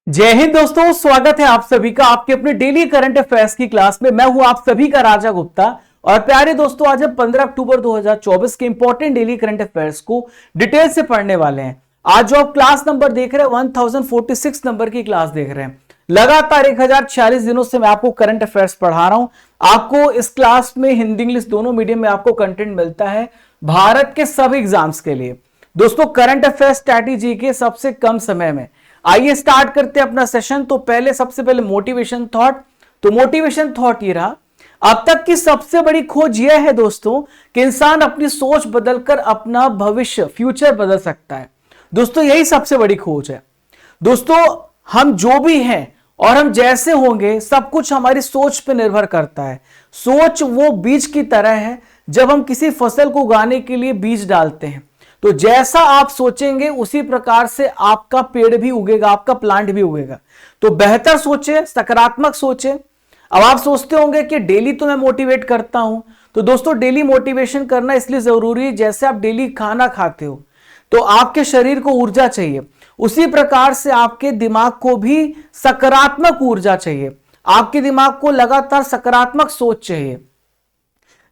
जय हिंद दोस्तों, स्वागत है आप सभी का आपके अपने डेली करंट अफेयर्स की क्लास में। मैं हूं आप सभी का राजा गुप्ता। और प्यारे दोस्तों, आज हम 15 अक्टूबर 2024 के इंपॉर्टेंट डेली करंट अफेयर्स को डिटेल से पढ़ने वाले हैं। आज जो आप क्लास नंबर देख रहे हैं 1046 नंबर की क्लास देख रहे हैं। लगातार 1046 दिनों से मैं आपको करंट अफेयर्स पढ़ा रहा हूं। आपको इस क्लास में हिंदी इंग्लिश दोनों मीडियम में आपको कंटेंट मिलता है भारत के सभी एग्जाम्स के लिए। दोस्तों, करंट अफेयर स्ट्रैटेजी के सबसे कम समय में। आइए स्टार्ट करते हैं अपना सेशन। तो सबसे पहले मोटिवेशन थॉट। तो मोटिवेशन थॉट ये रहा, अब तक की सबसे बड़ी खोज यह है दोस्तों कि इंसान अपनी सोच बदलकर अपना भविष्य फ्यूचर बदल सकता है। दोस्तों, यही सबसे बड़ी खोज है। दोस्तों, हम जो भी हैं और हम जैसे होंगे सब कुछ हमारी सोच पर निर्भर करता है। सोच वो बीज की तरह है, जब हम किसी फसल को उगाने के लिए बीज डालते हैं तो जैसा आप सोचेंगे उसी प्रकार से आपका पेड़ भी उगेगा, आपका प्लांट भी उगेगा। तो बेहतर सोचें, सकारात्मक सोचें। अब आप सोचते होंगे कि डेली तो मैं मोटिवेट करता हूं। तो दोस्तों, डेली मोटिवेशन करना इसलिए जरूरी है, जैसे आप डेली खाना खाते हो तो आपके शरीर को ऊर्जा चाहिए, उसी प्रकार से आपके दिमाग को भी सकारात्मक ऊर्जा चाहिए। आपके दिमाग को लगातार सकारात्मक सोच चाहिए।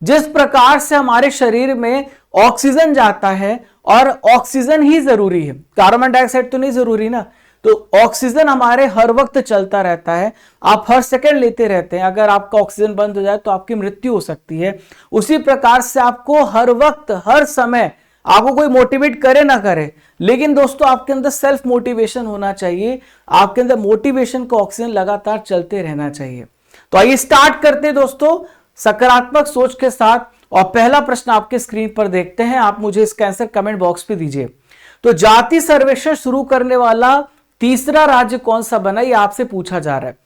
जिस प्रकार से हमारे शरीर में ऑक्सीजन जाता है, और ऑक्सीजन ही जरूरी है, कार्बन डाइऑक्साइड तो नहीं जरूरी ना। तो ऑक्सीजन हमारे हर वक्त चलता रहता है, आप हर सेकंड लेते रहते हैं। अगर आपका ऑक्सीजन बंद हो जाए तो आपकी मृत्यु हो सकती है। उसी प्रकार से आपको हर वक्त हर समय, आपको कोई मोटिवेट करे ना करे, लेकिन दोस्तों आपके अंदर सेल्फ मोटिवेशन होना चाहिए। आपके अंदर मोटिवेशन का ऑक्सीजन लगातार चलते रहना चाहिए। तो आइए स्टार्ट करते हैं दोस्तों सकारात्मक सोच के साथ। और पहला प्रश्न आपके स्क्रीन पर देखते हैं, आप मुझे इसका आंसर कमेंट बॉक्स पे दीजिए। तो जाति सर्वेक्षण शुरू करने वाला तीसरा राज्य कौन सा बना, ये आपसे पूछा जा रहा है।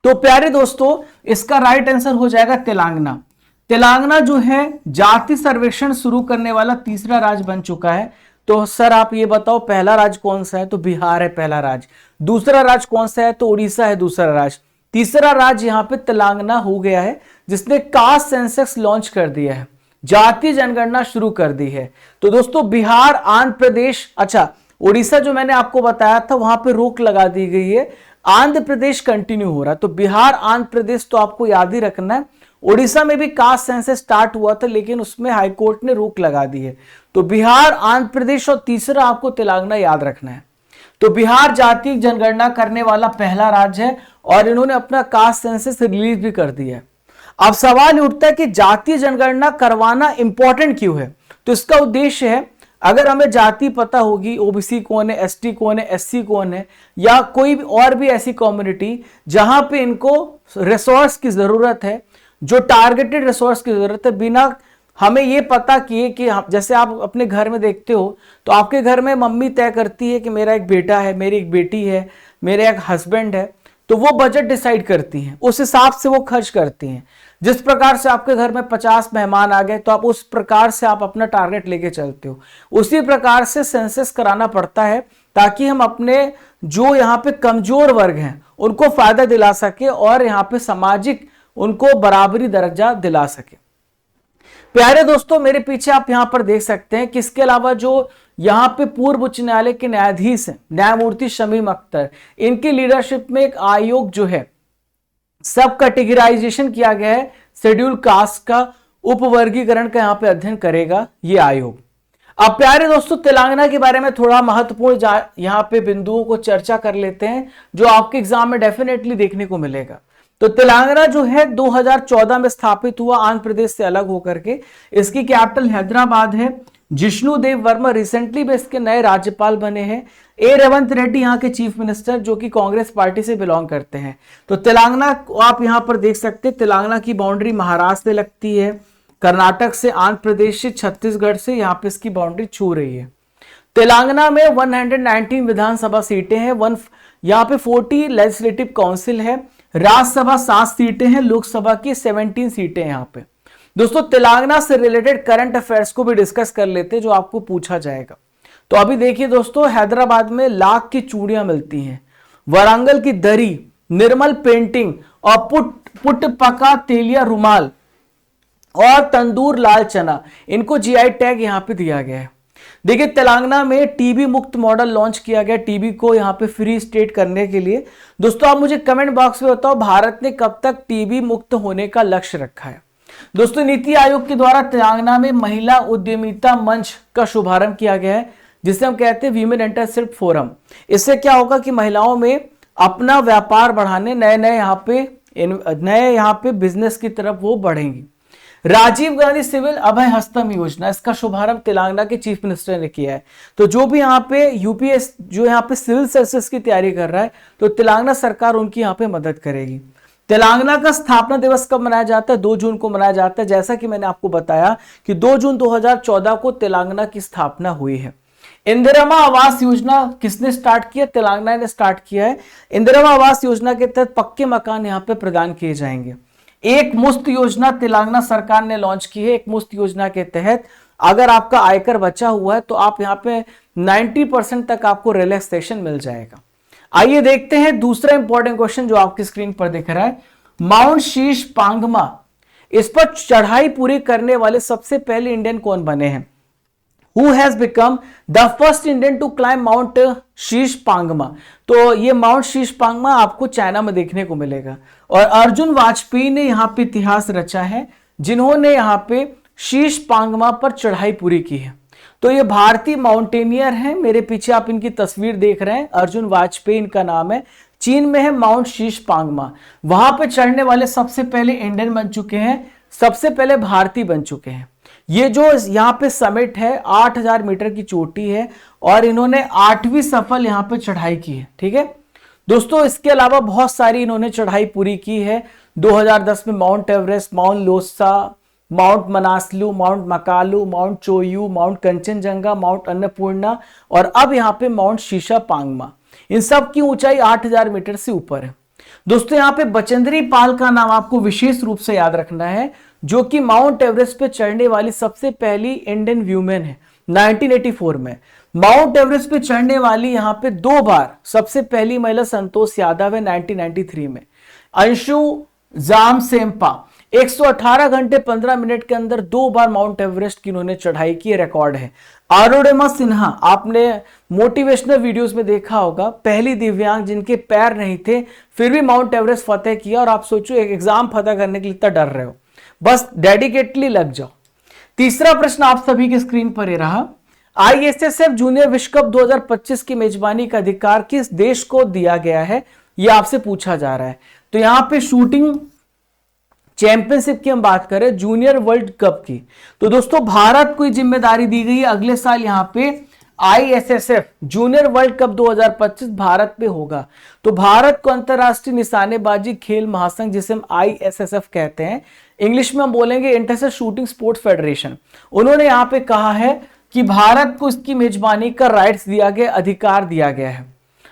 तो प्यारे दोस्तों, इसका राइट आंसर हो जाएगा तेलंगाना। तेलंगाना जो है जाति सर्वेक्षण शुरू करने वाला तीसरा राज्य बन चुका है। तो सर आप ये बताओ पहला राज्य कौन सा है, तो बिहार है पहला राज्य। दूसरा राज्य कौन सा है, तो उड़ीसा है दूसरा राज्य। तीसरा राज्य यहां पे तेलंगाना हो गया है, जिसने कास्ट सेंसस लॉन्च कर दिया है, जाति जनगणना शुरू कर दी है। तो दोस्तों बिहार, आंध्र प्रदेश, अच्छा उड़ीसा जो मैंने आपको बताया था वहां पे रोक लगा दी गई है, आंध्र प्रदेश कंटिन्यू हो रहा है। तो बिहार, आंध्र प्रदेश तो आपको याद ही रखना है। उड़ीसा में भी कास्ट सेंसस स्टार्ट हुआ था, लेकिन उसमें हाईकोर्ट ने रोक लगा दी है। तो बिहार, आंध्र प्रदेश और तीसरा आपको तेलंगाना याद रखना है। तो बिहार जाति जनगणना करने वाला पहला राज्य है, और इन्होंने अपना कास्ट सेंसस रिलीज भी कर दिया है। अब सवाल उठता है कि जातीय जनगणना करवाना इंपॉर्टेंट क्यों है। तो इसका उद्देश्य है, अगर हमें जाति पता होगी, ओबीसी कौन है, एसटी कौन है, एससी कौन है, या कोई भी और भी ऐसी कम्युनिटी जहां पे इनको रिसोर्स की जरूरत है, जो टारगेटेड रिसोर्स की जरूरत है, बिना हमें यह पता किए कि जैसे आप अपने घर में देखते हो तो आपके घर में मम्मी तय करती है कि मेरा एक बेटा है, मेरी एक बेटी है, मेरा एक हस्बैंड है, तो वो बजट डिसाइड करती हैं, उस हिसाब से वो खर्च करती हैं। जिस प्रकार से आपके घर में 50 मेहमान आ गए तो आप उस प्रकार से आप अपना टारगेट लेके चलते हो। उसी प्रकार से सेंसस कराना पड़ता है, ताकि हम अपने जो यहाँ पे कमजोर वर्ग हैं उनको फायदा दिला सके, और यहाँ पे सामाजिक उनको बराबरी दर्जा दिला सके। प्यारे दोस्तों, मेरे पीछे आप यहां पर देख सकते हैं कि इसके अलावा जो यहां पे पूर्व उच्च न्यायालय के न्यायाधीश हैं, न्यायमूर्ति शमीम अख्तर, इनकी लीडरशिप में एक आयोग जो है, सब कैटेगराइजेशन किया गया है, शेड्यूल कास्ट का उपवर्गीकरण का यहां पे अध्ययन करेगा ये आयोग। अब प्यारे दोस्तों, तेलंगाना के बारे में थोड़ा महत्वपूर्ण यहां पे बिंदुओं को चर्चा कर लेते हैं, जो आपके एग्जाम में डेफिनेटली देखने को मिलेगा। तो तेलंगाना जो है 2014 में स्थापित हुआ, आंध्र प्रदेश से अलग होकर के। इसकी कैपिटल हैदराबाद है। जिष्णु देव वर्मा रिसेंटली में इसके नए राज्यपाल बने हैं। ए रेवंत रेड्डी यहाँ के चीफ मिनिस्टर, जो कि कांग्रेस पार्टी से बिलोंग करते हैं। तो तेलंगाना आप यहां पर देख सकते हैं, तेलंगाना की बाउंड्री महाराष्ट्र से लगती है, कर्नाटक से, आंध्र प्रदेश से, छत्तीसगढ़ से यहाँ पे इसकी बाउंड्री छू रही है। तेलंगाना में 119 विधानसभा सीटें हैं, यहाँ पे 40 लेजिस्लेटिव काउंसिल है, राज्यसभा 7 सीटें हैं, लोकसभा की 17 सीटें यहाँ पे। दोस्तों, तेलंगाना से रिलेटेड करंट अफेयर्स को भी डिस्कस कर लेते हैं, जो आपको पूछा जाएगा। तो अभी देखिए दोस्तों, हैदराबाद में लाख की चूड़ियां मिलती हैं, वरांगल की दरी, निर्मल पेंटिंग, और पुट पका तेलिया रुमाल, और तंदूर लाल चना, इनको जीआई टैग यहां पे दिया गया है। देखिए तेलंगाना में टीबी मुक्त मॉडल लॉन्च किया गया, टीबी को यहां पे फ्री स्टेट करने के लिए। दोस्तों आप मुझे कमेंट बॉक्स में बताओ भारत ने कब तक टीबी मुक्त होने का लक्ष्य रखा है। दोस्तों नीति आयोग के द्वारा तेलंगाना में महिला उद्यमिता मंच का शुभारंभ किया गया है, जिसे हम कहते हैं वीमेन एंटरप्रेन्योरशिप फोरम। इससे क्या होगा कि महिलाओं में अपना व्यापार बढ़ाने, नए यहाँ पे बिजनेस की तरफ वो बढ़ेंगी। राजीव गांधी सिविल अभय हस्तम योजना, इसका शुभारंभ तेलंगाना के चीफ मिनिस्टर ने किया है। तो जो भी यहाँ पे यूपीएस जो यहाँ पे सिविल सर्विसेज की तैयारी कर रहा है, तो तेलंगाना सरकार उनकी यहाँ पे मदद करेगी। तेलंगाना का स्थापना दिवस कब मनाया जाता है? 2 जून को मनाया जाता है। जैसा कि मैंने आपको बताया कि 2 जून 2014 को तेलंगाना की स्थापना हुई है। इंदिरा आवास योजना किसने स्टार्ट किया? तेलंगाना ने स्टार्ट किया है। इंदिरा आवास योजना के तहत पक्के मकान यहाँ पे प्रदान किए जाएंगे। एक मुश्त योजना तेलंगाना सरकार ने लॉन्च की है। एक मुश्त योजना के तहत अगर आपका आयकर बचा हुआ है तो आप यहाँ पे 90% तक आपको रिलैक्सेशन मिल जाएगा। आइए देखते हैं दूसरा इंपॉर्टेंट क्वेश्चन जो आपकी स्क्रीन पर दिख रहा है। माउंट शीश पांगमा, इस पर चढ़ाई पूरी करने वाले सबसे पहले इंडियन कौन बने हैं? Who has become the first Indian to climb Mount शीश पांगमा? तो ये माउंट शीश पांगमा आपको चाइना में देखने को मिलेगा। और अर्जुन वाजपेयी ने यहाँ पे इतिहास रचा है, जिन्होंने यहाँ पे शीश पांगमा पर चढ़ाई पूरी की है। तो ये भारतीय माउंटेनियर हैं, मेरे पीछे आप इनकी तस्वीर देख रहे हैं, अर्जुन वाजपेयी इनका नाम है। चीन में है माउंट शीश पांगमा, वहां पे चढ़ने वाले सबसे पहले इंडियन बन चुके हैं, सबसे पहले भारतीय बन चुके हैं। ये जो यहाँ पे समिट है 8000 मीटर की चोटी है और इन्होंने 8वीं सफल यहाँ पे चढ़ाई की है। ठीक है दोस्तों, इसके अलावा बहुत सारी इन्होंने चढ़ाई पूरी की है। 2010 में Mount Everest, Mount Lhotse, Mount Manaslu, Mount Makalu, Mount Cho Oyu, Mount Kanchenjunga, Mount Annapurna और अब यहाँ पे माउंट शीशा पांगमा। इन सब की ऊंचाई 8000 मीटर से ऊपर है। दोस्तों यहाँ पे बचेंद्री पाल का नाम आपको विशेष रूप से याद रखना है, जो कि माउंट एवरेस्ट पे चढ़ने वाली सबसे पहली इंडियन व्यूमेन है 1984 में। माउंट एवरेस्ट पे चढ़ने वाली यहाँ पे 2 बार सबसे पहली महिला संतोष यादव है 1993 में। अंशु जामसेम्पा 118 घंटे 15 मिनट के अंदर 2 बार माउंट एवरेस्ट की इन्होंने चढ़ाई की, रिकॉर्ड है। अरुणिमा सिन्हा, आपने मोटिवेशनल वीडियोस में देखा होगा, पहली दिव्यांग जिनके पैर नहीं थे फिर भी माउंट एवरेस्ट फतेह किया। और आप सोचो एक एग्जाम फतेह करने के लिए इतना डर रहे हो, बस डेडिकेटली लग जाओ। तीसरा प्रश्न आप सभी की स्क्रीन पर ही रहा। आईएसएसएफ जूनियर विश्व कप 2025 की मेजबानी का अधिकार किस देश को दिया गया है, यह आपसे पूछा जा रहा है। तो यहां पे शूटिंग चैंपियनशिप की हम बात करें, जूनियर वर्ल्ड कप की, तो दोस्तों भारत को जिम्मेदारी दी गई है। अगले साल यहां पे ISSF junior world cup 2025 Bharat में होगा। तो भारत को अंतरराष्ट्रीय निशानेबाजी खेल महासंघ, जिसे हम आईएसएसएफ कहते हैं, इंग्लिश में हम बोलेंगे इंटरनेशनल शूटिंग स्पोर्ट्स फेडरेशन, उन्होंने यहां पे कहा है कि भारत को इसकी मेजबानी का राइट्स दिया गया, अधिकार दिया गया है।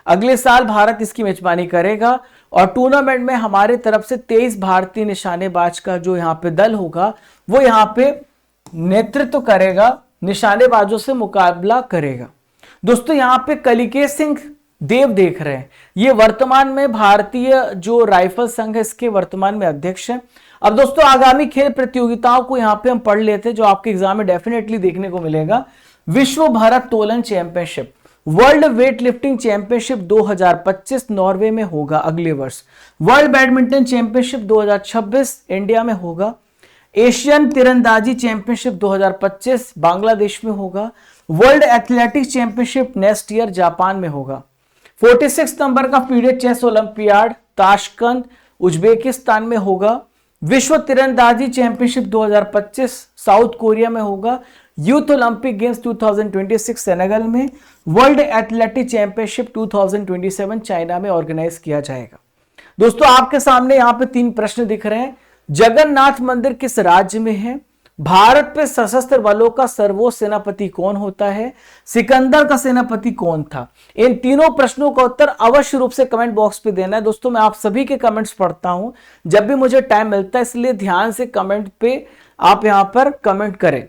अगले साल भारत इसकी मेजबानी करेगा और टूर्नामेंट में हमारे तरफ से 23 भारतीय निशानेबाज का जो यहाँ पे दल होगा वो यहाँ पे नेतृत्व करेगा, निशानेबाजों से मुकाबला करेगा। दोस्तों यहाँ पे कलिकेश सिंह देव देख रहे हैं, ये वर्तमान में भारतीय जो राइफल संघ है इसके वर्तमान में अध्यक्ष है। अब दोस्तों आगामी खेल प्रतियोगिताओं को यहाँ पे हम पढ़ लेते हैं, जो आपके एग्जाम में डेफिनेटली देखने को मिलेगा। विश्व भारोत्तोलन championship, world weight lifting championship 2025 Norway में होगा अगले वर्ष। वर्ल्ड बैडमिंटन चैंपियनशिप 2026 इंडिया में होगा। एशियन तीरंदाजी चैंपियनशिप 2025 बांग्लादेश में होगा। World athletics championship next year Japan में होगा। 46 नंबर का FIDE chess olympiad Tashkent Uzbekistan में होगा। विश्व तीरंदाजी चैंपियनशिप 2025 साउथ कोरिया में होगा। यूथ ओलंपिक गेम्स 2026 सेनेगल में। वर्ल्ड एथलेटिक चैंपियनशिप 2027 चाइना में ऑर्गेनाइज किया जाएगा। दोस्तों आपके सामने यहां पे 3 प्रश्न दिख रहे हैं। जगन्नाथ मंदिर किस राज्य में है? भारत पे सशस्त्र बलों का सर्वोच्च सेनापति कौन होता है? सिकंदर का सेनापति कौन था? इन तीनों प्रश्नों का उत्तर अवश्य रूप से कमेंट बॉक्स पे देना है। दोस्तों मैं आप सभी के कमेंट्स पढ़ता हूं जब भी मुझे टाइम मिलता है, इसलिए ध्यान से कमेंट पे आप यहां पर कमेंट करें।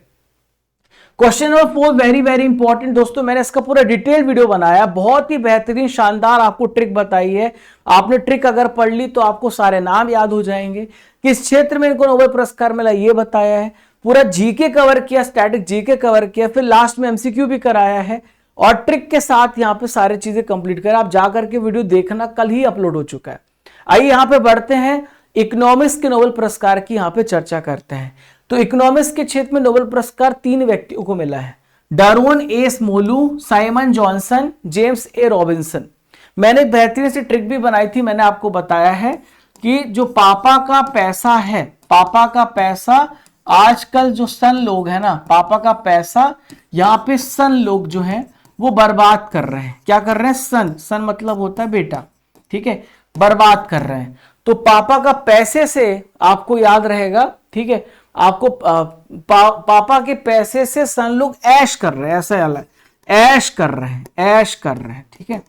Question number 4 very very important. दोस्तों मैंने इसका पूरा डिटेल वीडियो बनाया, बहुत ही बेहतरीन शानदार आपको ट्रिक बताई है। आपने ट्रिक अगर पढ़ ली तो आपको सारे नाम याद हो जाएंगे। किस क्षेत्र में इनको नोबेल पुरस्कार मिला ये बताया है। पूरा जीके कवर किया, स्टैटिक जीके कवर किया, फिर लास्ट में एमसीक्यू भी कराया है और ट्रिक के साथ यहाँ पे सारी चीजें कंप्लीट करें। आप जाकर के वीडियो देखना, कल ही अपलोड हो चुका है। आइए यहाँ पे बढ़ते हैं, इकोनॉमिक्स के नोबेल पुरस्कार की यहाँ पे चर्चा करते हैं। तो इकोनॉमिक्स के क्षेत्र में नोबेल पुरस्कार 3 व्यक्तियों को मिला है, Darwin S Molu, Simon Johnson, James ए रॉबिन्सन। मैंने बेहतरीन सी ट्रिक भी बनाई थी, मैंने आपको बताया है कि जो पापा का पैसा है, पापा का पैसा, आजकल जो सन लोग है ना, पापा का पैसा यहाँ पे सन लोग जो हैं वो बर्बाद कर रहे हैं। क्या कर रहे हैं? सन, सन मतलब होता है बेटा, ठीक है, बर्बाद कर रहे हैं। तो पापा का पैसे से आपको याद रहेगा, ठीक है, आपको पापा के पैसे से सन लोग ऐश कर रहे हैं, ऐसा अलग ऐश कर रहे हैं, ऐश कर रहे हैं, ठीक है।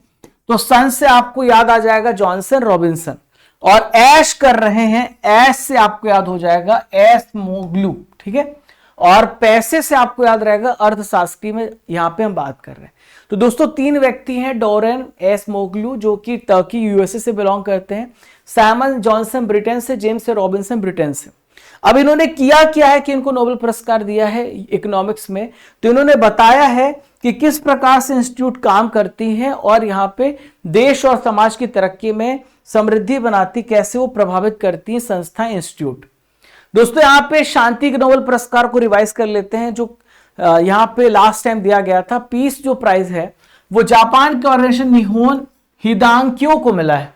तो सन से आपको याद आ जाएगा जॉनसन रॉबिन्सन, और ऐश कर रहे हैं, ऐश से आपको याद हो जाएगा एस मोगलू, ठीक है। और पैसे से आपको याद रहेगा अर्थशास्त्री में यहां पे हम बात कर रहे हैं। तो दोस्तों 3 व्यक्ति हैं, डोरेन एस मोगलू जो कि टर्की यूएसए से बिलोंग करते हैं, साइमन जॉनसन ब्रिटेन से, जेम्स रॉबिन्सन ब्रिटेन से। अब इन्होंने किया क्या है कि इनको नोबेल पुरस्कार दिया है इकोनॉमिक्स में। तो इन्होंने बताया है कि किस प्रकार से इंस्टीट्यूट काम करती हैं और यहाँ पे देश और समाज की तरक्की में समृद्धि बनाती, कैसे वो प्रभावित करती हैं संस्थाएं, इंस्टीट्यूट। दोस्तों यहाँ पे शांति के नोबेल पुरस्कार को रिवाइज कर लेते हैं, जो यहाँ पे लास्ट टाइम दिया गया था। पीस जो प्राइज है वो जापान के ऑर्गेनाइजेशन निहोन हिदांक्यो को मिला है,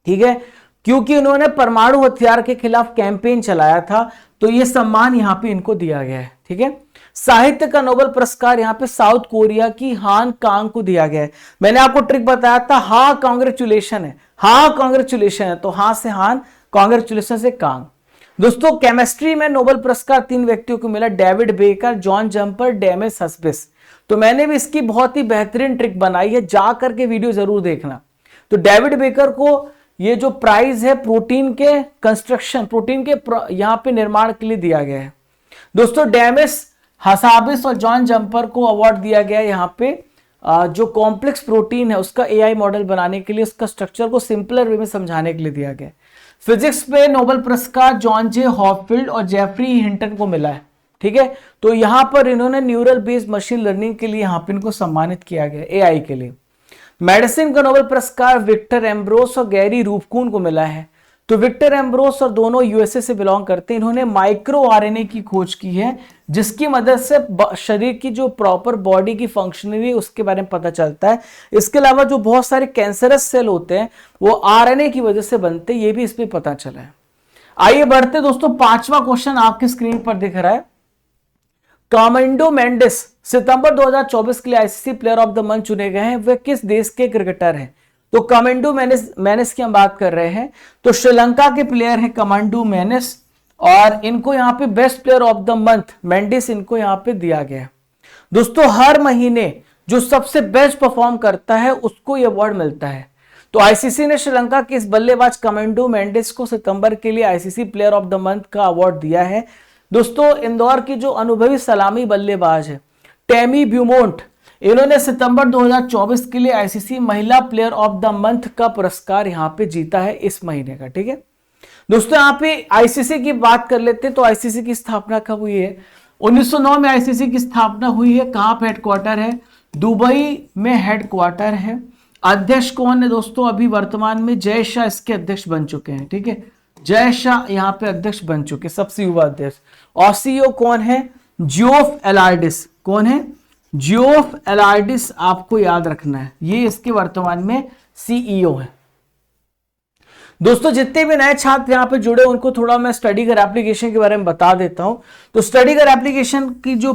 ठीक है, क्योंकि उन्होंने परमाणु हथियार के खिलाफ कैंपेन चलाया था। तो ये सम्मान यहाँ पे इनको दिया गया है, ठीक है। साहित्य का नोबेल पुरस्कार यहाँ पे साउथ कोरिया की हान कांग को दिया गया है। मैंने आपको ट्रिक बताया था, हाँ कांग्रेचुलेशन है, हाँ कांग्रेचुलेशन है, तो हाँ से हान, कांग्रेचुलेशन से कांग। दोस्तों केमिस्ट्री में नोबेल पुरस्कार 3 व्यक्तियों को मिला, David Baker, John Jumper, Demis Hassabis. तो मैंने भी इसकी बहुत ही बेहतरीन ट्रिक बनाई है, जा करके वीडियो जरूर देखना। तो डेविड बेकर को ये जो प्राइज है प्रोटीन के कंस्ट्रक्शन, प्रोटीन के यहाँ पे निर्माण के लिए दिया गया है। दोस्तों डेमिस हसाबिस और जॉन जंपर को अवार्ड दिया गया है यहाँ पे जो कॉम्प्लेक्स प्रोटीन है उसका एआई मॉडल बनाने के लिए, उसका स्ट्रक्चर को सिंपलर वे में समझाने के लिए दिया गया है। फिजिक्स पे नोबेल पुरस्कार जॉन जे हॉपफील्ड और जेफरी हिंटन को मिला है, ठीक है। तो यहां पर इन्होंने न्यूरल बेस्ड मशीन लर्निंग के लिए यहां पर इनको सम्मानित किया गया एआई के लिए। मेडिसिन का नोबेल पुरस्कार विक्टर एम्ब्रोस और गैरी रूफकून को मिला है। तो विक्टर एम्ब्रोस और दोनों यूएसए से बिलोंग करते हैं। इन्होंने माइक्रो आरएनए की खोज की है, जिसकी मदद से शरीर की जो प्रॉपर बॉडी की फंक्शनरी उसके बारे में पता चलता है। इसके अलावा जो बहुत सारे कैंसरस सेल होते हैं वो आरएनए की वजह से बनते हैं, ये भी इसमें पता चला है। आइए बढ़ते दोस्तों, 5वां क्वेश्चन आपकी स्क्रीन पर दिख रहा है। कमांडो मेंडिस सितंबर 2024 के लिए ICC player of the month चुने गए हैं। वे किस देश के क्रिकेटर हैं? तो कमांडो मेनिस की हम बात कर रहे हैं। तो श्रीलंका के प्लेयर हैं कमांडो मेनिस, और इनको यहाँ पे best player of the month Mendis इनको यहाँ पे दिया गया है। दोस्तों हर महीने जो सबसे बेस्ट परफॉर्म करता है उसको ये अवार्ड मिलता है। तो आईसीसी ने श्रीलंका के इस बल्लेबाज कमांडो मेंडिस को सितंबर के लिए ICC player of the month का अवार्ड दिया है। दोस्तों इंदौर की जो अनुभवी सलामी बल्लेबाज है टेमी ब्यूमोंट, इन्होंने सितंबर 2024 के लिए आईसीसी महिला प्लेयर ऑफ द मंथ का पुरस्कार यहाँ पे जीता है इस महीने का, ठीक है। दोस्तों यहाँ पे आईसीसी की बात कर लेते हैं। तो आईसीसी की स्थापना कब हुई है? 1909 में आईसीसी की स्थापना हुई है। कहां पे हेडक्वार्टर है? दुबई में हेडक्वार्टर है। अध्यक्ष कौन है दोस्तों? अभी वर्तमान में जय शाह इसके अध्यक्ष बन चुके हैं, ठीक है। जय शाह यहाँ पे अध्यक्ष बन चुके, सबसे युवा अध्यक्ष। और सीईओ कौन है? जियोफ एलार्डिस। कौन है? जियोफ एलार्डिस, आपको याद रखना है, ये इसके वर्तमान में सीईओ है। दोस्तों जितने भी नए छात्र यहाँ पे जुड़े उनको थोड़ा मैं स्टडीगर एप्लीकेशन के बारे में बता देता हूं। तो स्टडीगर एप्लीकेशन की जो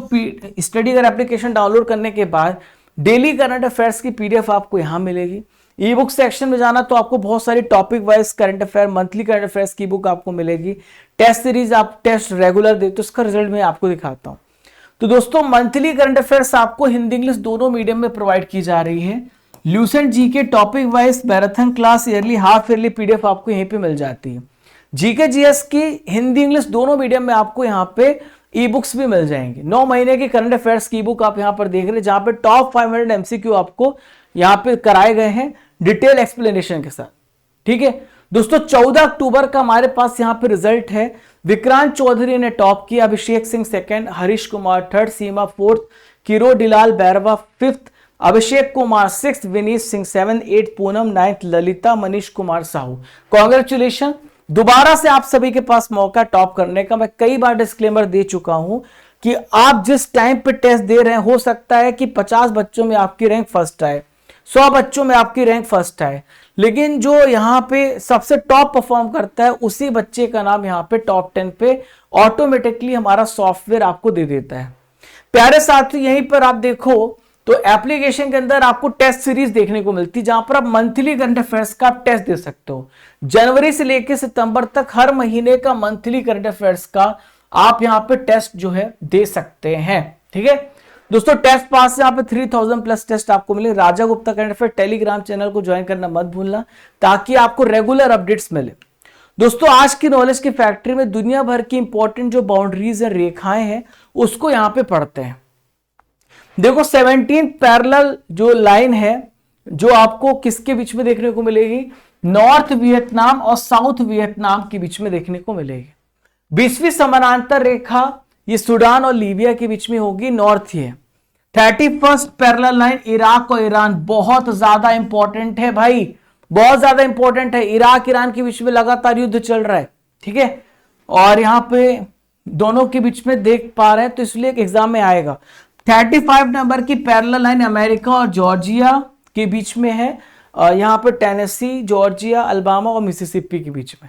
स्टडीगर एप्लीकेशन डाउनलोड करने के बाद डेली करंट अफेयर्स की पीडीएफ आपको यहां मिलेगी। ई बुक सेक्शन में जाना तो आपको बहुत सारी topic wise current affair, monthly current affairs की बुक आपको मिलेगी। टेस्ट सीरीज आप टेस्ट रेगुलर देते तो उसका रिजल्ट मैं आपको दिखाता हूं। तो दोस्तों मंथली करंट अफेयर्स आपको हिंदी इंग्लिश दोनों मीडियम में प्रोवाइड की जा रही है। Lucent GK topic wise marathon class yearly half yearly PDF आपको यहीं पे मिल जाती है। जीके जीएस की हिंदी इंग्लिश दोनों मीडियम में आपको यहाँ पे ई बुक्स भी मिल जाएंगे। 9 महीने की करंट अफेयर्स की बुक आप यहाँ पर देख रहे हैं, जहां पे टॉप 500 एमसीक्यू आपको यहाँ पे कराए गए हैं डिटेल एक्सप्लेनेशन के साथ, ठीक है। दोस्तों 14 अक्टूबर का हमारे पास यहां पे रिजल्ट है। विक्रांत चौधरी ने टॉप किया, Abhishek Singh second, Harish Kumar third, Seema fourth, Kirodilal Bairwa fifth, Abhishek Kumar six, Vineet Singh seven, eight Poonam ninth, Lalita, Manish Kumar Sahu. Congratulation, दोबारा से आप सभी के पास मौका टॉप करने का। मैं कई बार डिस्क्लेमर दे चुका हूं कि आप जिस टाइम पे टेस्ट दे रहे हैं, हो सकता है कि 50 बच्चों में आपकी रैंक फर्स्ट आए, 100 बच्चों में आपकी रैंक फर्स्ट आए, लेकिन जो यहां पे सबसे टॉप परफॉर्म करता है उसी बच्चे का नाम यहां पे टॉप 10 पे ऑटोमेटिकली हमारा सॉफ्टवेयर आपको दे देता है। प्यारे साथियों, यहीं पर आप देखो तो एप्लीकेशन के अंदर आपको टेस्ट सीरीज देखने को मिलती है, जहां पर आप मंथली करंट अफेयर्स का आप टेस्ट दे सकते हो। जनवरी से लेकर सितंबर तक हर महीने का मंथली करंट अफेयर्स का आप यहां पे टेस्ट जो है दे सकते हैं। ठीक है दोस्तों, टेस्ट पास यहाँ पे 3000 प्लस टेस्ट आपको मिले। Raja Gupta current affair Telegram channel को ज्वाइन करना मत भूलना, ताकि आपको रेगुलर अपडेट्स मिले। दोस्तों, आज की नॉलेज की फैक्ट्री में दुनिया भर की इंपॉर्टेंट जो बाउंड्रीज है, रेखाएं हैं, उसको यहां पे पढ़ते हैं। देखो 17 पैरेलल जो लाइन है, जो आपको किसके बीच में देखने को मिलेगी, नॉर्थ वियतनाम और साउथ वियतनाम के बीच में देखने को मिलेगी। 20वीं समानांतर रेखा ये सूडान और लीबिया के बीच में होगी, नॉर्थ ही है। 31st पैरेलल लाइन इराक और ईरान, बहुत ज्यादा इंपॉर्टेंट है भाई, बहुत ज्यादा इंपॉर्टेंट है। इराक ईरान के बीच में लगातार युद्ध चल रहा है, ठीक है, और यहां पे दोनों के बीच में देख पा रहे हैं, तो इसलिए एग्जाम में आएगा। 35 नंबर की पैरेलल लाइन अमेरिका और जॉर्जिया के बीच में है, यहां पर टेनेसी, जॉर्जिया, अल्बामा और मिसिसिपी के बीच में।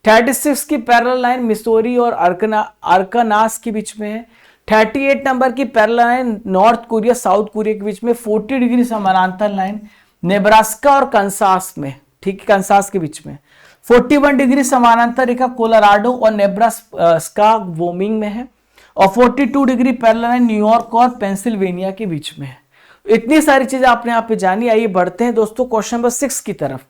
36 की पैरेलल लाइन मिसौरी और अरकानास के बीच में है। 38 नंबर की parallel line north Korea south Korea के बीच में। 40 डिग्री समानांतर लाइन नेब्रास्का और कंसास में, ठीक है, कंसास के बीच में। 41 डिग्री समानांतर रेखा कोलोराडो और नेब्रास्का वोमिंग में है। और 42 डिग्री पैरेलल लाइन न्यूयॉर्क और पेंसिल्वेनिया के बीच में है। इतनी सारी चीजें आपने यहाँ पे जानी। आइए बढ़ते हैं दोस्तों क्वेश्चन नंबर 6 की तरफ।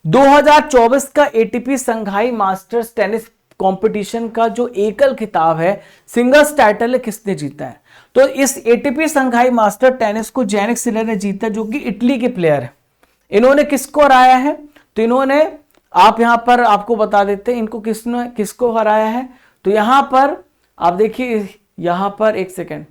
2024 का एटीपी संघाई मास्टर्स टेनिस कंपटीशन का जो एकल खिताब है, सिंगल्स टाइटल है, किसने जीता है? तो इस एटीपी संघाई मास्टर टेनिस को जेनिक सिनर ने जीता, जो कि इटली के प्लेयर है। इन्होंने किसको हराया है? तो इन्होंने, आप यहां पर आपको बता देते हैं इनको किसको हराया है। तो यहां पर आप देखिए, यहां पर एक सेकेंड,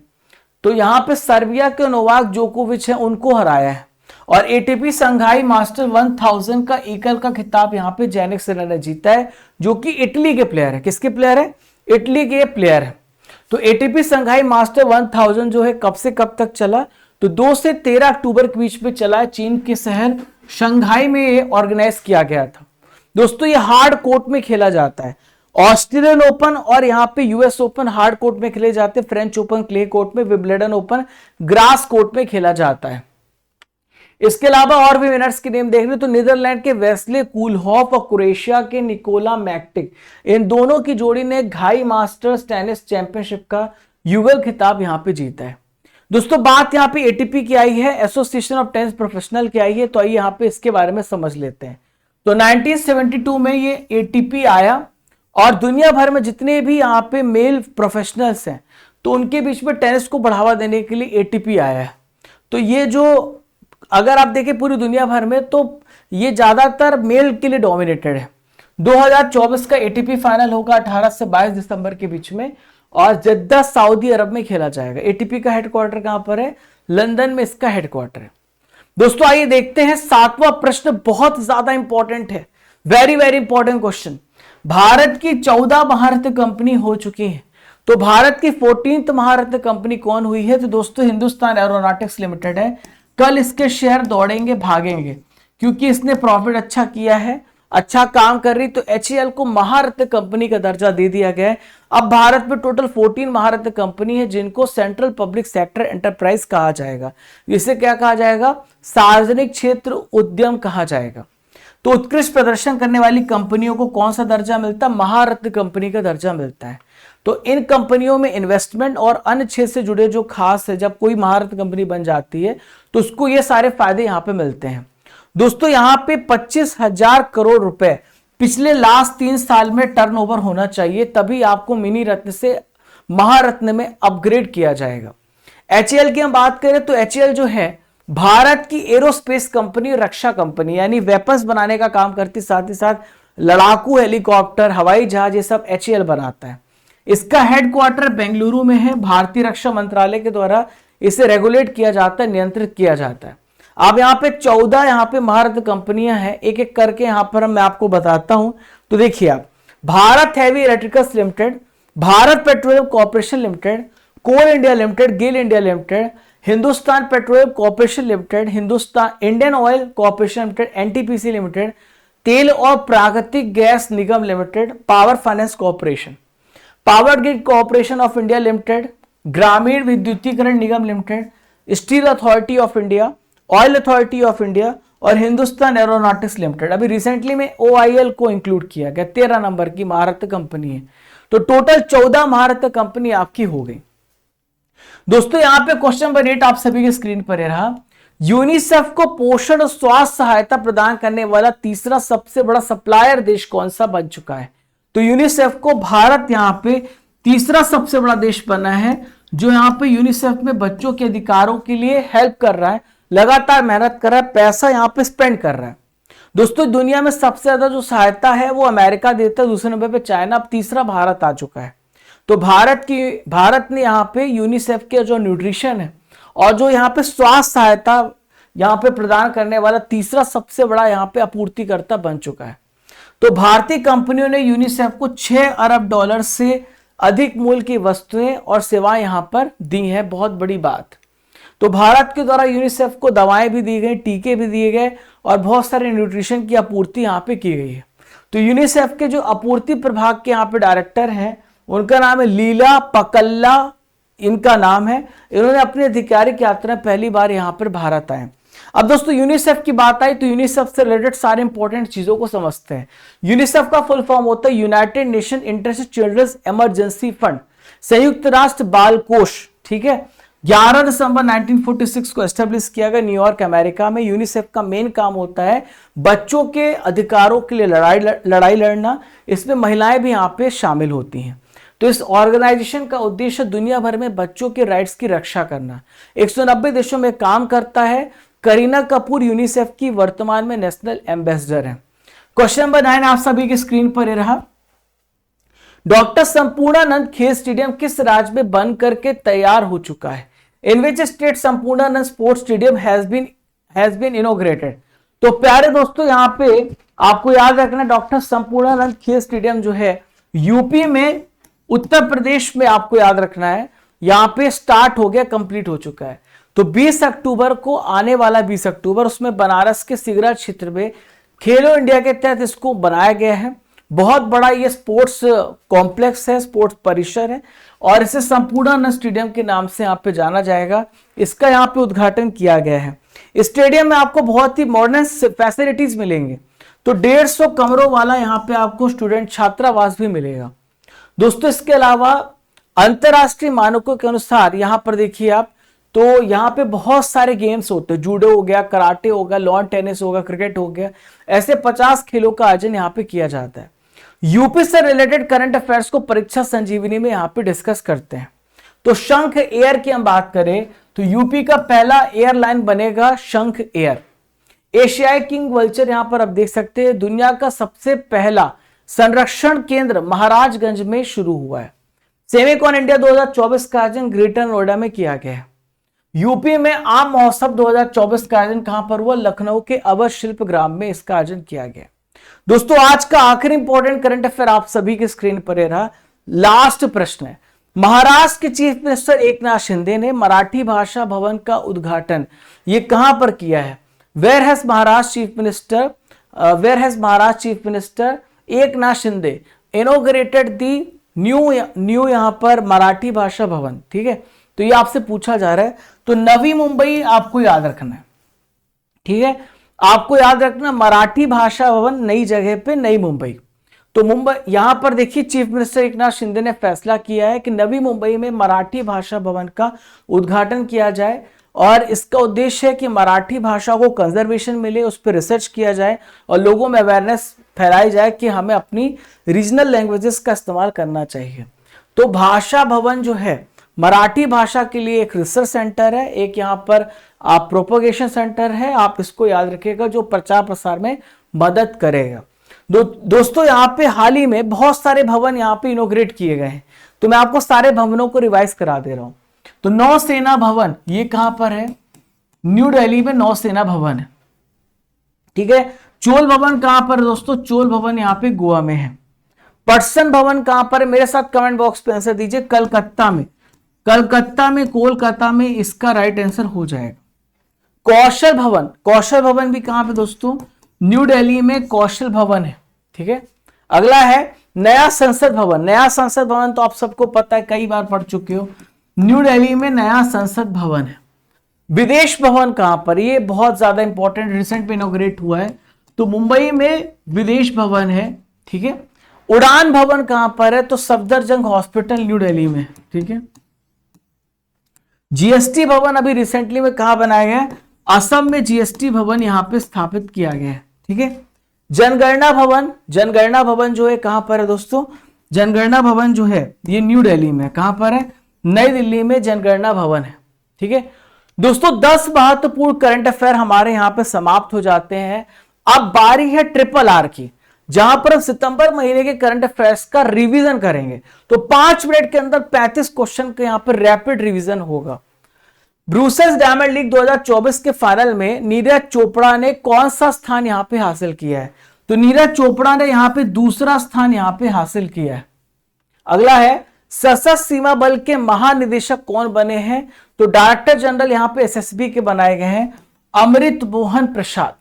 तो यहां पे सर्बिया के नोवाक जोकोविच है, उनको हराया है। और एटीपी संघाई मास्टर 1000 का एकल का खिताब यहां पे जेनिक सिनर ने जीता है, जो कि इटली के प्लेयर है। किसके प्लेयर है? इटली के प्लेयर है। तो एटीपी संघाई मास्टर 1000 जो है कब से कब तक चला? तो 2 से 13 अक्टूबर के बीच में चला है। चीन के शहर शंघाई में ऑर्गेनाइज किया गया था। दोस्तों, ये हार्ड कोर्ट में खेला जाता है। ऑस्ट्रेलियन ओपन और यहाँ पे यूएस ओपन हार्ड कोर्ट में खेले जाते हैं। फ्रेंच ओपन क्ले कोर्ट में, विंबलडन ओपन ग्रास कोर्ट में खेला जाता है। इसके अलावा और भी विनर्स के नेम देख रहे तो नीदरलैंड के वेस्ले कूलहॉफ और क्रोएशिया के निकोला मैक्टिक, इन दोनों की जोड़ी ने घाई मास्टर्स टेनिस चैंपियनशिप का युगल खिताब यहां पे जीता है। दोस्तों, बात यहां पे एटीपी की आई है, एसोसिएशन ऑफ टेनिस प्रोफेशनल की आई है। तो आइए यहां पे इसके बारे में समझ लेते हैं। तो 1972 में ये एटीपी आया, और दुनिया भर में जितने भी यहाँ पे मेल प्रोफेशनल्स हैं, तो उनके बीच में टेनिस को बढ़ावा देने के लिए एटीपी आया है। तो ये जो, अगर आप देखें पूरी दुनिया भर में, तो ये ज्यादातर मेल के लिए डोमिनेटेड है। 2024 का एटीपी फाइनल होगा 18 से 22 दिसंबर के बीच में, और जद्दा सऊदी अरब में खेला जाएगा। एटीपी का हेडक्वार्टर कहां पर है? लंदन में इसका हेडक्वार्टर है। दोस्तों, आइए देखते हैं 7वां प्रश्न, बहुत ज्यादा इंपॉर्टेंट है, very very important question. Bharat की 14 महारत्न कंपनी हो चुकी है, तो भारत की 14th महारत्न कंपनी कौन हुई है? तो दोस्तों, हिंदुस्तान एरोनॉटिक्स लिमिटेड है। कल इसके शेयर दौड़ेंगे भागेंगे, क्योंकि इसने प्रॉफिट अच्छा किया है, अच्छा काम कर रही। तो HAL को महारत्न कंपनी का दर्जा दे दिया गया है। अब भारत में टोटल 14 महारत्न कंपनी है, जिनको सेंट्रल पब्लिक सेक्टर एंटरप्राइज कहा जाएगा। इसे क्या कहा जाएगा? सार्वजनिक क्षेत्र उद्यम कहा जाएगा। तो उत्कृष्ट प्रदर्शन करने वाली कंपनियों को कौन सा दर्जा मिलता है? महारत्न कंपनी का दर्जा मिलता है। तो इन कंपनियों में इन्वेस्टमेंट और अन्य क्षेत्र से जुड़े जो खास है, जब कोई महारत्न कंपनी बन जाती है तो उसको ये सारे फायदे यहां पे मिलते हैं। दोस्तों, यहां पे 25,000 करोड़ रुपए पिछले लास्ट 3 साल में टर्नओवर होना चाहिए, तभी आपको मिनी रत्न से महारत्न में अपग्रेड किया जाएगा। HAL की हम बात करें तो HAL जो है भारत की एरोस्पेस कंपनी, रक्षा कंपनी, यानी वेपन्स बनाने का काम करती, साथ ही साथ लड़ाकू हेलीकॉप्टर, हवाई जहाज, ये सब HAL बनाता है। इसका हेडक्वार्टर बेंगलुरु में है। भारतीय रक्षा मंत्रालय के द्वारा इसे रेगुलेट किया जाता है, नियंत्रित किया जाता है। अब यहाँ पे 14 यहाँ पे महारत्न कंपनियां हैं, एक एक करके यहाँ पर मैं आपको बताता हूं। तो देखिए आप, Bharat heavy electricals limited, Bharat petroleum corporation limited, coal India limited, GAIL India limited, Hindustan petroleum corporation limited, Hindustan Indian oil corporation limited, NTPC limited, तेल और प्राकृतिक गैस निगम limited, power finance corporation, power grid corporation of India limited, ग्रामीण विद्युतीकरण निगम limited, steel authority of India, oil authority of India और Hindustan aeronautics limited. अभी रिसेंटली में OIL को इंक्लूड किया गया, 13 नंबर की महारत्न कंपनी है। तो टोटल 14 महारत्न कंपनी आपकी हो गई। दोस्तों यहां पे क्वेश्चन नंबर 8 आप सभी के स्क्रीन पर रहा। यूनिसेफ को पोषण और स्वास्थ्य सहायता प्रदान करने वाला तीसरा सबसे बड़ा सप्लायर देश कौन सा बन चुका है? तो यूनिसेफ को भारत यहां पे तीसरा सबसे बड़ा देश बना है, जो यहां पे यूनिसेफ में बच्चों के अधिकारों के लिए हेल्प कर रहा है, लगातार मेहनत कर रहा है, पैसा यहां पे स्पेंड कर रहा है। दोस्तों दुनिया में सबसे ज्यादा जो सहायता है वो अमेरिका देता है, दूसरे नंबर पे चाइना, अब तीसरा भारत आ चुका है। तो भारत ने यहाँ पे यूनिसेफ के जो न्यूट्रिशन है और जो यहाँ पे स्वास्थ्य सहायता यहाँ पे प्रदान करने वाला तीसरा सबसे बड़ा यहाँ पे आपूर्तिकर्ता बन चुका है। तो भारतीय कंपनियों ने यूनिसेफ को 6 अरब डॉलर से अधिक मूल्य की वस्तुएं और सेवाएं यहाँ पर दी हैं, बहुत बड़ी बात। तो भारत के द्वारा यूनिसेफ को दवाएं भी दी गई, टीके भी दिए गए और बहुत सारे न्यूट्रिशन की आपूर्ति यहाँ पे की गई है। तो यूनिसेफ के जो आपूर्ति प्रभाग के यहाँ पे डायरेक्टर हैं, उनका नाम है लीला पकल्ला, इनका नाम है। इन्होंने अपनी आधिकारिक यात्रा पहली बार यहाँ पर भारत आए। अब दोस्तों यूनिसेफ की बात आई तो यूनिसेफ से रिलेटेड सारे इंपॉर्टेंट चीजों को समझते हैं। यूनिसेफ का फुल फॉर्म होता है united nation interested children's emergency fund, संयुक्त राष्ट्र बाल कोष। ठीक है, 11 दिसंबर 1946 को एस्टेब्लिश किया गया न्यूयॉर्क अमेरिका में। यूनिसेफ का मेन काम होता है बच्चों के अधिकारों के लिए लड़ाई लड़ना। इसमें महिलाएं भी यहाँ पे शामिल होती हैं। तो इस ऑर्गेनाइजेशन का उद्देश्य दुनिया भर में बच्चों के राइट्स की रक्षा करना। 190 देशों में काम करता है। करीना कपूर यूनिसेफ की वर्तमान में नेशनल एम्बेसडर है। क्वेश्चन नंबर 9 आप सभी की स्क्रीन पर रहा। डॉक्टर संपूर्णानंद खेल स्टेडियम किस राज्य में बन करके तैयार हो चुका है? In which state Sampurnanand sports stadium has been inaugurated? तो प्यारे दोस्तों यहां पे आपको याद रखना, डॉक्टर संपूर्णानंद खेल स्टेडियम जो है यूपी में, उत्तर प्रदेश में आपको याद रखना है, यहां पे स्टार्ट हो गया, कंप्लीट हो चुका है। तो 20 अक्टूबर को आने वाला 20 अक्टूबर उसमें बनारस के सिगरा क्षेत्र में खेलो इंडिया के तहत इसको बनाया गया है। बहुत बड़ा ये स्पोर्ट्स कॉम्प्लेक्स है, स्पोर्ट्स परिसर है और इसे संपूर्णानंद स्टेडियम के नाम से यहाँ पे जाना जाएगा। इसका यहाँ पे उद्घाटन किया गया है। स्टेडियम में आपको बहुत ही मॉडर्न फैसिलिटीज मिलेंगे। तो 150 कमरों वाला यहाँ पे आपको स्टूडेंट छात्रावास भी मिलेगा। दोस्तों इसके अलावा अंतरराष्ट्रीय मानकों के अनुसार यहाँ पर देखिए आप, तो यहाँ पे बहुत सारे गेम्स होते हैं, जूडो हो गया, कराटे हो गया, लॉन टेनिस होगा, क्रिकेट हो गया, ऐसे 50 खेलों का आयोजन यहाँ पे किया जाता है। यूपी से रिलेटेड करंट अफेयर्स को परीक्षा संजीवनी में यहाँ पे डिस्कस करते हैं। तो शंख एयर की हम बात करें तो यूपी का पहला एयरलाइन बनेगा शंख एयर। एशियाई किंग वल्चर यहाँ पर आप देख सकते हैं, दुनिया का सबसे पहला संरक्षण केंद्र महाराजगंज में शुरू हुआ है। सेमिकॉन इंडिया 2024 का आयोजन ग्रेटर नोएडा में किया गया है। यूपी में आम महोत्सव 2024 का आयोजन कहां पर हुआ? लखनऊ के अवध शिल्प ग्राम में इसका आयोजन किया गया। दोस्तों आज का आखिरी इंपॉर्टेंट करंट अफेयर आप सभी के स्क्रीन पर रहा। लास्ट प्रश्न है, महाराष्ट्र के चीफ मिनिस्टर एकनाथ शिंदे ने मराठी भाषा भवन का उद्घाटन ये कहां पर किया है? Where has Maharashtra chief minister Eknath Shinde inaugurated the new यहां पर मराठी भाषा भवन। ठीक है, तो ये आपसे पूछा जा रहा है। तो नवी मुंबई आपको याद रखना है। ठीक है, आपको याद रखना मराठी भाषा भवन नई जगह पे नई मुंबई। तो मुंबई यहां पर देखिए चीफ मिनिस्टर एकनाथ शिंदे ने फैसला किया है कि नवी मुंबई में मराठी भाषा भवन का उद्घाटन किया जाए और इसका उद्देश्य है कि मराठी भाषा को कंजर्वेशन मिले, उस पर रिसर्च किया जाए और लोगों में अवेयरनेस फैलाई जाए कि हमें अपनी रीजनल लैंग्वेजेस का इस्तेमाल करना चाहिए। तो भाषा भवन जो है मराठी भाषा के लिए एक रिसर्च सेंटर है, एक यहाँ पर आप प्रोपोगेशन सेंटर है, आप इसको याद रखिएगा, जो प्रचार प्रसार में मदद करेगा। दोस्तों यहाँ पे हाल ही में बहुत सारे भवन यहाँ पे इनोग्रेट किए गए हैं, तो मैं आपको सारे भवनों को रिवाइज करा दे रहा हूं। तो नौसेना भवन ये कहां पर है? न्यू दिल्ली में नौसेना भवन है, ठीक है। चोल भवन कहां पर दोस्तों? चोल भवन यहाँ पे गोवा में है। पटसन भवन कहां पर है? मेरे साथ कमेंट बॉक्स पे आंसर दीजिए। कलकत्ता में, कलकत्ता में, कोलकाता में, इसका राइट आंसर हो जाएगा। कौशल भवन, कौशल भवन भी कहां पे दोस्तों? न्यू दिल्ली में कौशल भवन है, ठीक है। अगला है नया संसद भवन। नया संसद भवन तो आप सबको पता है, कई बार पढ़ चुके हो। न्यू दिल्ली में नया संसद भवन है। विदेश भवन कहां पर? ये बहुत ज्यादा इंपॉर्टेंट, रिसेंट में इनॉग्रेट हुआ है, तो मुंबई में विदेश भवन है, ठीक है। उड़ान भवन कहां पर है? तो सफदरजंग हॉस्पिटल न्यू दिल्ली में, ठीक है। जीएसटी भवन अभी रिसेंटली में कहां बनाया गया है? असम में जीएसटी भवन यहां पे स्थापित किया गया है, ठीक है। जनगणना भवन, जनगणना भवन जो है कहां पर है दोस्तों? जनगणना भवन जो है ये न्यू दिल्ली में, कहां पर है? नई दिल्ली में जनगणना भवन है, ठीक है। दोस्तों 10 महत्वपूर्ण करंट अफेयर हमारे यहां पे समाप्त हो जाते हैं। अब बारी है ट्रिपल आर की, जहां पर हम सितंबर महीने के करंट अफेयर्स का रिवीजन करेंगे। तो 5 मिनट के अंदर 35 क्वेश्चन का यहां पर रैपिड रिवीजन होगा। ब्रूसेस डायमंड लीग 2024 के फाइनल में नीरज चोपड़ा ने कौन सा स्थान यहां पे हासिल किया है? तो नीरज चोपड़ा ने यहां पे दूसरा स्थान यहां पे हासिल किया है। अगला है सशस्त्र सीमा बल के महानिदेशक कौन बने हैं? तो डायरेक्टर जनरल यहां पे एसएसबी के बनाए गए हैं अमृत मोहन प्रसाद।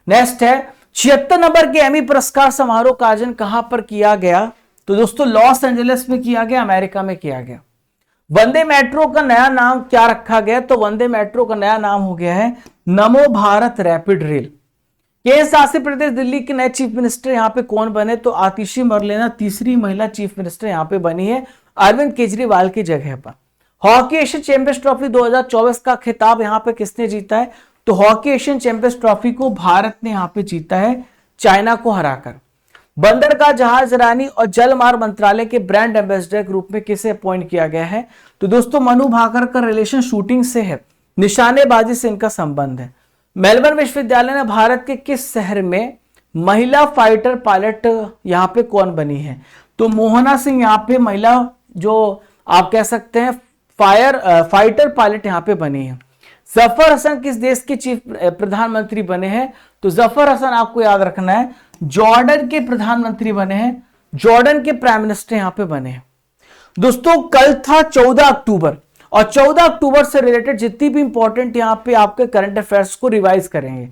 नेक्स्ट है 76 नंबर के एमी पुरस्कार समारोह का आयोजन कहां पर किया गया? तो दोस्तों लॉस एंजलिस में किया गया, अमेरिका में किया गया। वंदे मेट्रो का नया नाम क्या रखा गया? तो वंदे मेट्रो का नया नाम हो गया है नमो भारत रैपिड रेल। केंद्र शासित प्रदेश दिल्ली के नए चीफ मिनिस्टर यहां पे कौन बने? तो आतिशी मरलेना तीसरी महिला चीफ मिनिस्टर यहां पे बनी है अरविंद केजरीवाल की जगह पर। हॉकी एशियन चैंपियंस ट्रॉफी 2024 का खिताब यहां पे किसने जीता है? तो हॉकी एशियन चैंपियंस ट्रॉफी को भारत ने यहां पे जीता है, चाइना को हराकर। बंदरगाह जहाज रानी और जल मार्ग मंत्रालय के ब्रांड एम्बेसडर के रूप में किसे अपॉइंट किया गया है? तो दोस्तों मनु भाकर का रिलेशन शूटिंग से है, निशानेबाजी से इनका संबंध है। मेलबर्न विश्वविद्यालय ने भारत के किस शहर में महिला फाइटर पायलट यहां पे कौन बनी है? तो मोहना सिंह यहां पे महिला जो आप कह सकते हैं फाइटर पायलट यहां पे बनी है। जफर हसन किस देश के चीफ प्रधानमंत्री बने हैं? तो जफर हसन आपको याद रखना है जॉर्डन के प्रधानमंत्री बने हैं, जॉर्डन के प्राइम मिनिस्टर यहां पे बने हैं। दोस्तों कल था 14 अक्टूबर और 14 अक्टूबर से रिलेटेड जितनी भी इंपॉर्टेंट यहां पे आपके करंट अफेयर्स को रिवाइज करेंगे।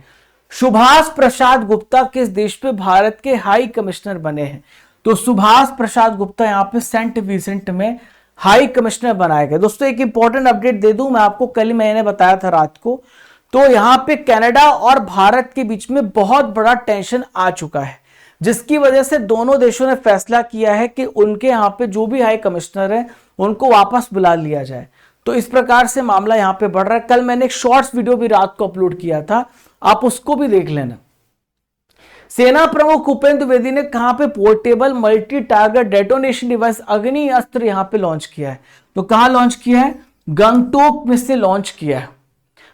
सुभाष प्रसाद गुप्ता किस देश पे भारत के हाई कमिश्नर बने हैं? तो सुभाष प्रसाद गुप्ता यहां पे सेंट विंसेंट में हाई कमिश्नर बनाए गए। दोस्तों एक इंपॉर्टेंट अपडेट दे दूं मैं आपको, कल मैंने बताया था रात को, तो यहां पे कनाडा और भारत के बीच में बहुत बड़ा टेंशन आ चुका है, जिसकी वजह से दोनों देशों ने फैसला किया है कि उनके यहां पे जो भी हाई कमिश्नर है उनको वापस बुला लिया जाए। तो इस प्रकार से मामला यहां पे बढ़ रहा है। कल मैंने एक शॉर्ट्स वीडियो भी रात को अपलोड किया था, आप उसको भी देख लेना। सेना प्रमुख उपेंद्र द्विवेदी ने कहां पे portable multi target detonation device अग्नि अस्त्र यहां पे लॉन्च किया है? तो कहां लॉन्च किया है? गंगटोक में से लॉन्च किया है।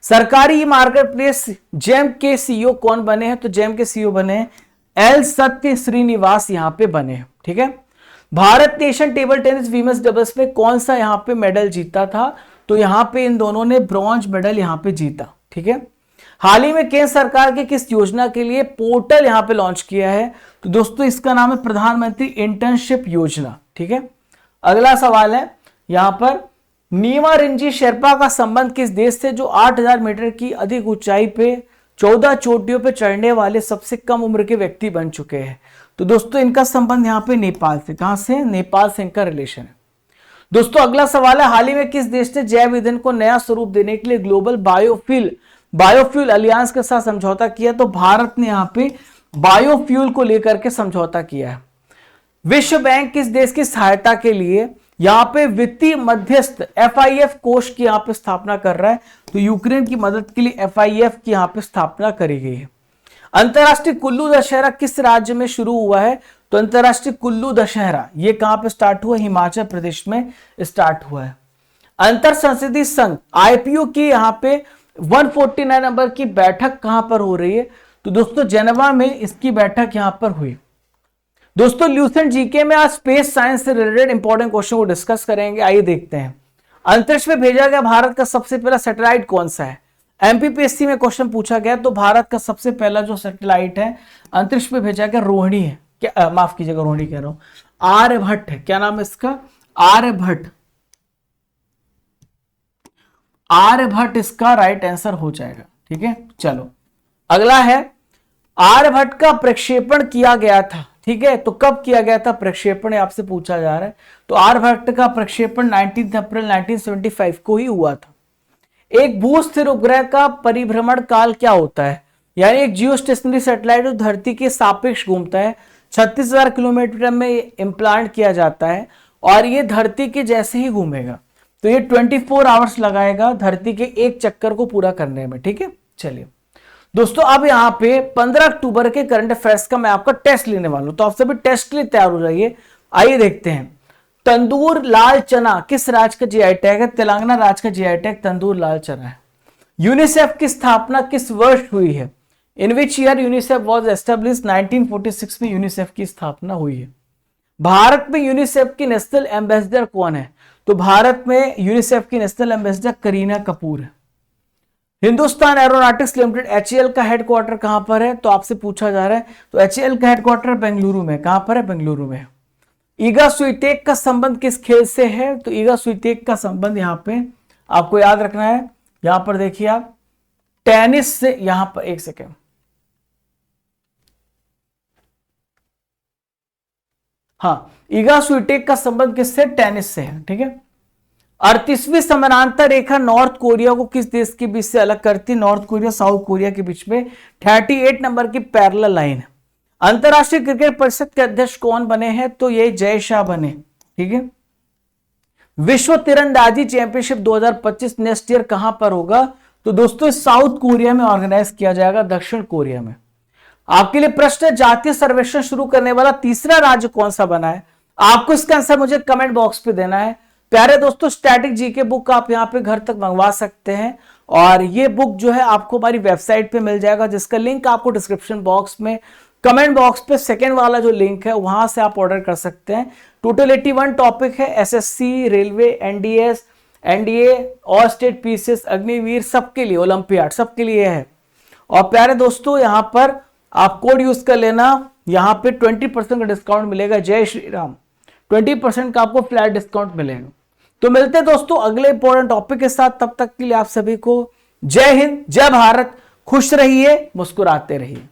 सरकारी मार्केट प्लेस जेम के सीईओ कौन बने हैं? तो जेम के सीईओ बने हैं एल सत्य श्रीनिवास यहां पे बने हैं, ठीक है। भारत ने Asian table tennis women's doubles में कौन सा यहां पे मेडल जीता था? तो यहां पे इन दोनों ने ब्रॉन्ज मेडल यहां पे जीता, ठीक है। हाल ही में केंद्र सरकार की किस योजना के लिए पोर्टल यहां पे लॉन्च किया है? तो दोस्तों इसका नाम है प्रधानमंत्री इंटर्नशिप योजना, ठीक है। अगला सवाल है यहां पर नीमा रिंजी शेरपा का संबंध किस देश से जो 8000 मीटर की अधिक ऊंचाई पे 14 चोटियों पे चढ़ने वाले सबसे कम उम्र के व्यक्ति बन चुके हैं? तो दोस्तों इनका संबंध यहां पे नेपाल से। कहां से? नेपाल से इनका रिलेशन है। दोस्तों अगला सवाल है हाल ही में किस देश ने जैव ईंधन को नया स्वरूप देने के लिए ग्लोबल बायोफ्यूल अलियांस के साथ समझौता किया? तो भारत ने यहां पे बायोफ्यूल को लेकर के समझौता किया है। विश्व बैंक किस देश की सहायता के लिए यहां पे वित्तीय मध्यस्थ FIF कोष की यहां पे स्थापना कर रहा है? तो यूक्रेन की मदद के लिए FIF की यहां पे स्थापना करी गई है। अंतरराष्ट्रीय कुल्लू दशहरा किस राज्य में शुरू हुआ है? तो अंतरराष्ट्रीय कुल्लू दशहरा ये कहां पे स्टार्ट हुआ? हिमाचल प्रदेश में स्टार्ट हुआ है। अंतर संसदीय संघ आईपीयू की यहाँ पे 149 नंबर की बैठक कहां पर हो रही है? तो दोस्तों जेनेवा में इसकी बैठक यहां पर हुई। दोस्तों ल्यूसेंट जीके में आज स्पेस साइंस से रिलेटेड इंपॉर्टेंट क्वेश्चन को डिस्कस करेंगे। आइए देखते हैं। अंतरिक्ष में भेजा गया भारत का सबसे पहला सैटेलाइट कौन सा है? एमपीपीएससी में क्वेश्चन पूछा गया, तो भारत का सबसे पहला जो सैटेलाइट है अंतरिक्ष में भेजा गया रोहिणी है। क्या माफ कीजिएगा, रोहिणी कह रहा हूं, आर्यभट्ट है। क्या नाम है इसका? आर्यभट्ट। आर्यभट्ट इसका राइट आंसर हो जाएगा। ठीक है, चलो अगला है, आर्यभट्ट का प्रक्षेपण किया गया था। ठीक है, तो कब किया गया था प्रक्षेपण, आपसे पूछा जा रहा है। तो आर्यभट्ट का प्रक्षेपण 19 अप्रैल 1975 को ही हुआ था। एक भू-स्थिर उपग्रह का परिभ्रमण काल क्या होता है? यानी एक जियो स्टेशनरी सैटेलाइट जो धरती के सापेक्ष घूमता है, 36,000 किलोमीटर में इम्प्लांट किया जाता है और ये धरती के जैसे ही घूमेगा। तो ये 24 आवर्स लगाएगा धरती के एक चक्कर को पूरा करने में। ठीक है, चलिए दोस्तों अब यहां पे 15 अक्टूबर के करंट अफेयर्स का मैं आपका टेस्ट लेने वाला हूं, तो आप सभी टेस्ट के लिए तैयार हो जाइए। आइए देखते हैं, तंदूर लाल चना किस राज्य का जीआई टैग है? तेलंगाना राज्य का जीआई टैग तंदूर लाल चना है। यूनिसेफ की स्थापना किस वर्ष हुई है? In which year UNICEF was establish? 1946 में यूनिसेफ की स्थापना हुई है। भारत में यूनिसेफ की नेशनल एम्बेसडर कौन है? तो भारत में यूनिसेफ की नेशनल एम्बेसडर करीना कपूर है। हिंदुस्तान एरोनॉटिक्स लिमिटेड एचएएल का हेडक्वार्टर कहां पर है? तो आपसे पूछा जा रहा है, तो एचएएल का हेडक्वार्टर बेंगलुरु में। कहां पर है? बेंगलुरु में। ईगा स्वीटेक का संबंध किस खेल से है? तो ईगा स्वीटेक का संबंध यहां पे आपको याद रखना है, यहां पर देखिए आप, टेनिस से। यहां पर एक सेकेंड, हाँ, ईगा स्वीटेक का संबंध किससे? टेनिस से है। ठीक है, 38वीं समानांतर रेखा नॉर्थ कोरिया को किस देश के बीच से अलग करती है? नॉर्थ कोरिया साउथ कोरिया के बीच में 38 नंबर की पैरेलल लाइन है। अंतरराष्ट्रीय क्रिकेट परिषद के अध्यक्ष कौन बने हैं? तो ये जय शाह बने। ठीक है, विश्व तीरंदाजी चैंपियनशिप 2025 नेक्स्ट ईयर कहां पर होगा? तो दोस्तों साउथ कोरिया में ऑर्गेनाइज किया जाएगा, दक्षिण कोरिया में। आपके लिए प्रश्न है, जातीय सर्वेक्षण शुरू करने वाला तीसरा राज्य कौन सा बना है? आपको इसका आंसर मुझे कमेंट बॉक्स पे देना है। प्यारे दोस्तों स्टैटिक जीके बुक आप यहाँ पे घर तक मंगवा सकते हैं और ये बुक जो है आपको हमारी वेबसाइट पे मिल जाएगा, जिसका लिंक आपको डिस्क्रिप्शन बॉक्स में, कमेंट बॉक्स पे सेकंड वाला जो लिंक है वहां से आप ऑर्डर कर सकते हैं। टोटल 81 टॉपिक है, एसएससी, रेलवे, एनडीएस, एनडीए और स्टेट पीसीएस, अग्निवीर, सबके लिए, ओलंपियाड सबके लिए है। और प्यारे दोस्तों यहाँ पर आप कोड यूज कर लेना, यहाँ पे 20% का डिस्काउंट मिलेगा। जय श्री राम, 20% का आपको फ्लैट डिस्काउंट मिलेगा। तो मिलते हैं दोस्तों अगले इंपॉर्टेंट टॉपिक के साथ, तब तक के लिए आप सभी को जय हिंद, जय भारत, खुश रहिए, मुस्कुराते रहिए।